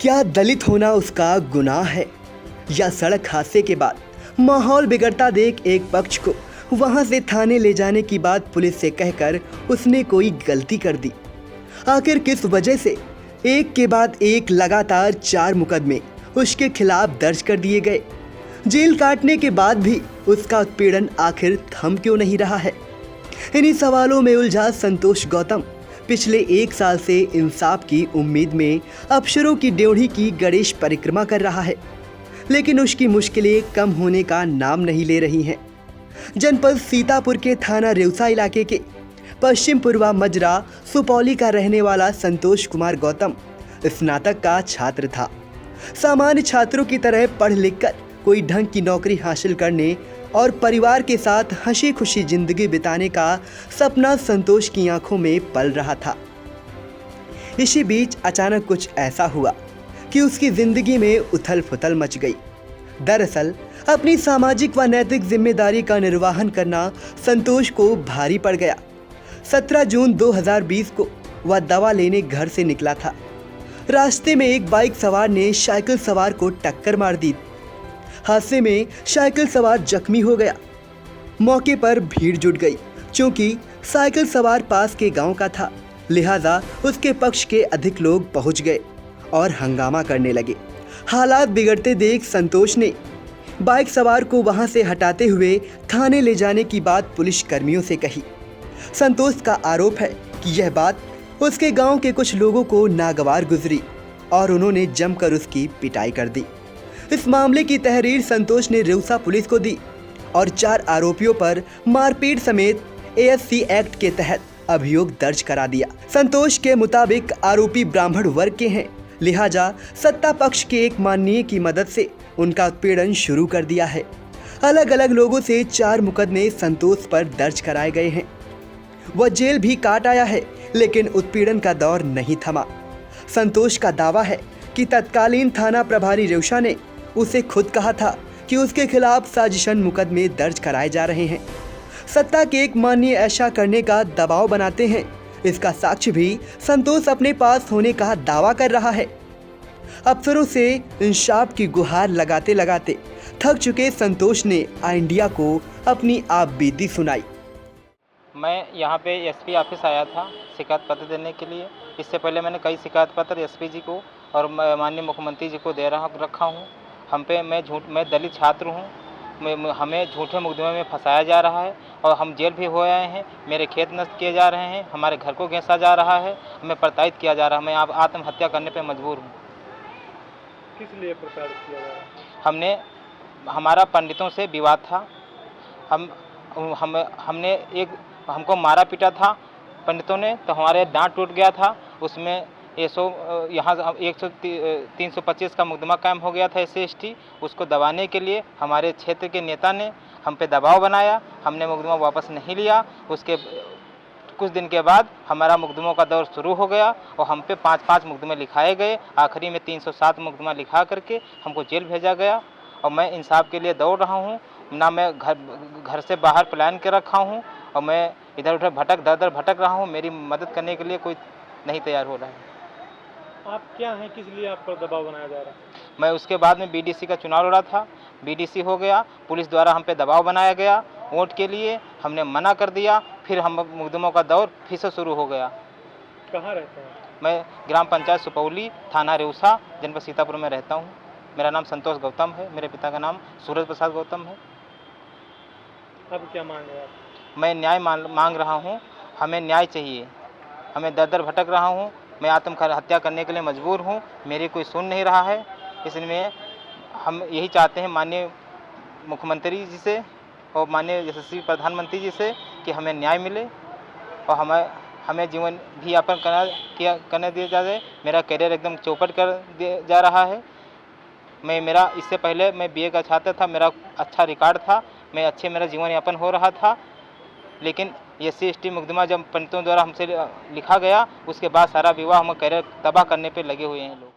क्या दलित होना उसका गुनाह है, या सड़क हादसे के बाद माहौल बिगड़ता देख एक पक्ष को वहां से थाने ले जाने की बात पुलिस से कहकर उसने कोई गलती कर दी? आखिर किस वजह से एक के बाद एक लगातार 4 मुकदमे उसके खिलाफ दर्ज कर दिए गए? जेल काटने के बाद भी उसका उत्पीड़न आखिर थम क्यों नहीं रहा है? इन्हीं सवालों में उलझा संतोष गौतम पिछले 1 साल से इंसाफ की उम्मीद में अफसरों की ड्योढ़ी की गणेश परिक्रमा कर रहा है, लेकिन उसकी मुश्किलें कम होने का नाम नहीं ले रही हैं। जनपद सीतापुर के थाना रेउसा इलाके के पश्चिम पूर्वा मजरा सुपौली का रहने वाला संतोष कुमार गौतम स्नातक का छात्र था। सामान्य छात्रों की तरह पढ़ लिखकर कोई ढंग की नौकरी हासिल करने और परिवार के साथ हंसी खुशी जिंदगी बिताने का सपना संतोष की आंखों में पल रहा था। इसी बीच अचानक कुछ ऐसा हुआ कि उसकी जिंदगी में उथल पुथल मच गई। दरअसल अपनी सामाजिक व नैतिक जिम्मेदारी का निर्वहन करना संतोष को भारी पड़ गया। 17 जून 2020 को वह दवा लेने घर से निकला था। रास्ते में एक बाइक सवार ने साइकिल सवार को टक्कर मार दी। हादसे में साइकिल सवार जख्मी हो गया। मौके पर भीड़ जुट गई। क्योंकि साइकिल सवार पास के गांव का था, लिहाजा उसके पक्ष के अधिक लोग पहुंच गए और हंगामा करने लगे। हालात बिगड़ते देख संतोष ने बाइक सवार को वहां से हटाते हुए थाने ले जाने की बात पुलिस कर्मियों से कही। संतोष का आरोप है कि यह बात उसके गांव के कुछ लोगों को नागवार गुजरी और उन्होंने जमकर उसकी पिटाई कर दी। इस मामले की तहरीर संतोष ने रेउसा पुलिस को दी और 4 आरोपियों पर मारपीट समेत ASC एक्ट के तहत अभियोग दर्ज करा दिया। संतोष के मुताबिक आरोपी ब्राह्मण वर्ग के हैं, लिहाजा सत्ता पक्ष के एक माननीय की मदद से उनका उत्पीड़न शुरू कर दिया है। अलग अलग लोगों से 4 मुकदमे संतोष पर दर्ज कराए गए हैं। वह जेल भी काट आया है, लेकिन उत्पीड़न का दौर नहीं थमा। संतोष का दावा है कि तत्कालीन थाना प्रभारी रेउसा ने उसे खुद कहा था कि उसके खिलाफ साजिशन मुकदमे दर्ज कराए जा रहे हैं। सत्ता के एक माननीय ऐसा करने का दबाव बनाते हैं। इसका साक्ष्य भी संतोष अपने पास होने का दावा कर रहा है। अफसरों से इंसाफ की गुहार लगाते लगाते थक चुके संतोष ने इंडिया को अपनी आपबीती सुनाई। मैं यहाँ पे SP ऑफिस आया था शिकायत पत्र देने के लिए। इससे पहले मैंने कई शिकायत पत्र SP जी को और माननीय मुख्यमंत्री जी को दे रखा हूँ। मैं दलित छात्र हूँ। हमें झूठे मुकदमे में फंसाया जा रहा है और हम जेल भी हो आए हैं। मेरे खेत नष्ट किए जा रहे हैं, हमारे घर को घेंसा जा रहा है, हमें प्रताड़ित किया जा रहा है। मैं अब आत्महत्या करने पर मजबूर हूँ। किस लिए प्रताड़ित किया जा रहा है? हमारा पंडितों से विवाद था। हमको मारा पीटा था पंडितों ने, तो हमारे दांत टूट गया था। उसमें 325 का मुकदमा कायम हो गया था SC ST। उसको दबाने के लिए हमारे क्षेत्र के नेता ने हम पे दबाव बनाया। हमने मुकदमा वापस नहीं लिया। उसके कुछ दिन के बाद हमारा मुकदमों का दौर शुरू हो गया और हम पे 5-5 मुकदमे लिखाए गए। आखिरी में 307 मुकदमा लिखा करके हमको जेल भेजा गया और मैं इंसाफ के लिए दौड़ रहा हूँ। ना मैं घर से बाहर पलायन कर रखा हूँ और मैं इधर उधर भटक रहा हूँ। मेरी मदद करने के लिए कोई नहीं तैयार हो रहा है। आप क्या हैं, किस लिए आप पर दबाव बनाया जा रहा है? मैं उसके बाद में BDC का चुनाव लड़ा था। BDC हो गया। पुलिस द्वारा हम पे दबाव बनाया गया वोट के लिए। हमने मना कर दिया। फिर हम मुकदमों का दौर फिर से शुरू हो गया। कहाँ रहते हैं? मैं ग्राम पंचायत सुपौली, थाना रेउसा, जनपद सीतापुर में रहता हूँ। मेरा नाम संतोष गौतम है। मेरे पिता का नाम सूरज प्रसाद गौतम है। अब क्या मांग रहे हैं आप? मैं न्याय मांग रहा हूँ। हमें न्याय चाहिए। हमें दर भटक रहा हूँ। मैं आत्महत्या करने के लिए मजबूर हूँ। मेरी कोई सुन नहीं रहा है। इसलिए हम यही चाहते हैं माननीय मुख्यमंत्री जी से और माननीय यशस्वी प्रधानमंत्री जी से कि हमें न्याय मिले और हमें जीवन भी यापन करने दिया जाए। मेरा करियर एकदम चौपट कर दिया जा रहा है। इससे पहले मैं BA का छात्र था। मेरा अच्छा रिकॉर्ड था। मेरा जीवन यापन हो रहा था। लेकिन SC ST मुकदमा जब पंडितों द्वारा हमसे लिखा गया, उसके बाद सारा विवाह हम करियर तबाह करने पे लगे हुए हैं लोग।